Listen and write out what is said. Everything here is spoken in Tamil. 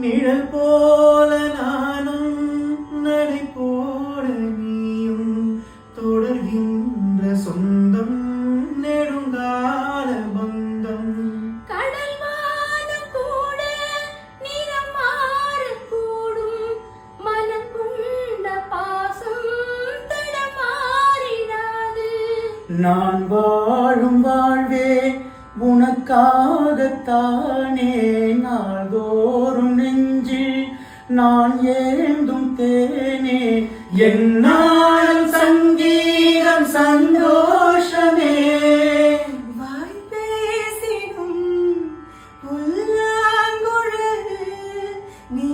நிழல் போல நானும் நடை போட நீயும் தொடர்கின்ற சொந்தம் நெடுங்கால பந்தம். கடல் வானம் கூட நிறம் மாறக்கூடும், மனம் கொண்ட பாசம் தடமாறிடாது. நான் வாழும் வாழ்வே உனக்காகத்தானே, நாள்தோறும் நெஞ்சில் நான் ஏந்தும் தேனே, என்னாலும் சங்கீதம் சந்தோஷமே. வாய் பேசிடும் புல்லாங்குழல் நீ